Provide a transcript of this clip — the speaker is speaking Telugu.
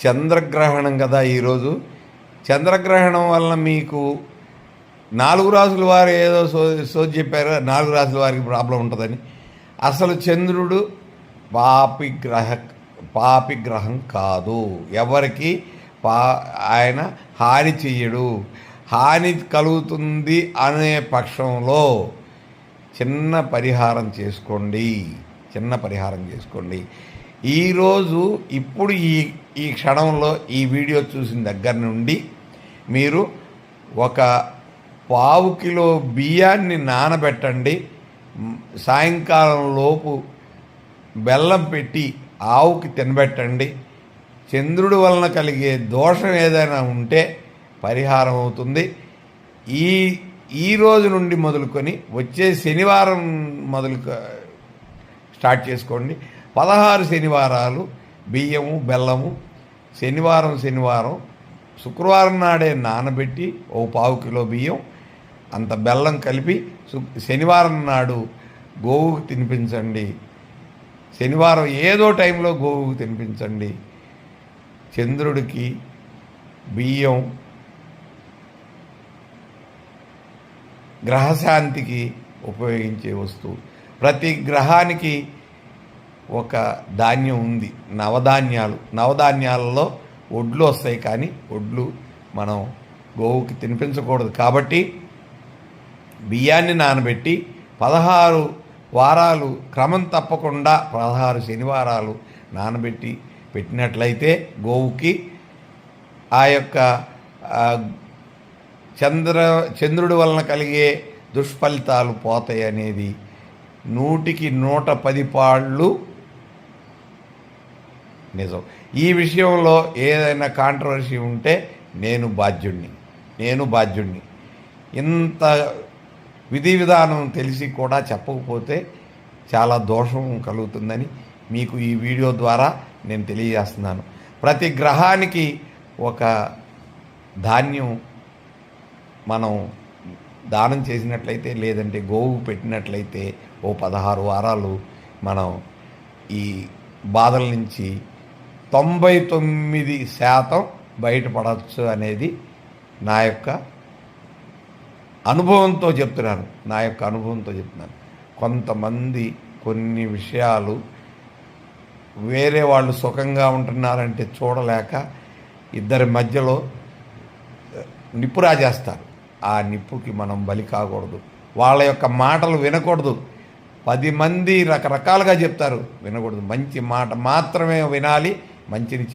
చంద్రగ్రహణం కదా ఈరోజు. చంద్రగ్రహణం వలన మీకు 4 రాసుల వారు ఏదో సోది చెప్పారు, 4 రాసుల వారికి ప్రాబ్లం ఉంటుందని. అసలు చంద్రుడు పాపిగ్రహం కాదు. ఎవరికి ఆయన హాని చెయ్యడు. హాని కలుగుతుంది అనే పక్షంలో చిన్న పరిహారం చేసుకోండి. ఈరోజు ఇప్పుడు ఈ క్షణంలో ఈ వీడియో చూసిన దగ్గర నుండి మీరు ఒక 1/4 కిలో బియ్యాన్ని నానబెట్టండి. సాయంకాలం లోపు బెల్లం పెట్టి ఆవుకి తినబెట్టండి. చంద్రుడి వలన కలిగే దోషం ఏదైనా ఉంటే పరిహారం అవుతుంది. ఈ రోజు నుండి మొదలుకొని వచ్చే శనివారం స్టార్ట్ చేసుకోండి. 16 శనివారాలు బియ్యము బెల్లము శనివారం శుక్రవారం నాడే నానబెట్టి 1/4 కిలో బియ్యం అంత బెల్లం కలిపి శనివారం నాడు గోవుకు తినిపించండి. శనివారం ఏదో టైంలో గోవుకు తినిపించండి. చంద్రుడికి బియ్యం గ్రహశాంతికి ఉపయోగించే వస్తువు. ప్రతి గ్రహానికి ఒక ధాన్యం ఉంది, నవధాన్యాలలో ఒడ్లు వస్తాయి, కానీ ఒడ్లు మనం గోవుకి తినిపించకూడదు. కాబట్టి బియ్యాన్ని నానబెట్టి 16 వారాలు క్రమం తప్పకుండా 16 శనివారాలు నానబెట్టి పెట్టినట్లయితే గోవుకి ఆ యొక్క చంద్రుడి వలన కలిగే దుష్ఫలితాలు పోతాయి అనేది 100కి 110 పాళ్ళు నిజం. ఈ విషయంలో ఏదైనా కాంట్రవర్సీ ఉంటే నేను బాధ్యుణ్ణి. ఇంత విధి విధానం తెలిసి కూడా చెప్పకపోతే చాలా దోషం కలుగుతుందని మీకు ఈ వీడియో ద్వారా నేను తెలియజేస్తున్నాను. ప్రతి గ్రహానికి ఒక ధాన్యం మనం దానం చేసినట్లయితే, లేదంటే గోవుకు పెట్టినట్లయితే 16 వారాలు మనం ఈ బాధల నుంచి 99% బయటపడవచ్చు అనేది నా యొక్క అనుభవంతో చెప్తున్నాను. కొంతమంది కొన్ని విషయాలు వేరే వాళ్ళు సుఖంగా ఉంటున్నారంటే చూడలేక ఇద్దరి మధ్యలో నిప్పు రాజేస్తారు. ఆ నిప్పుకి మనం బలి కాకూడదు. వాళ్ళ యొక్క మాటలు వినకూడదు. 10 మంది రకరకాలుగా చెప్తారు, వినకూడదు. మంచి మాట మాత్రమే వినాలి. మంచిని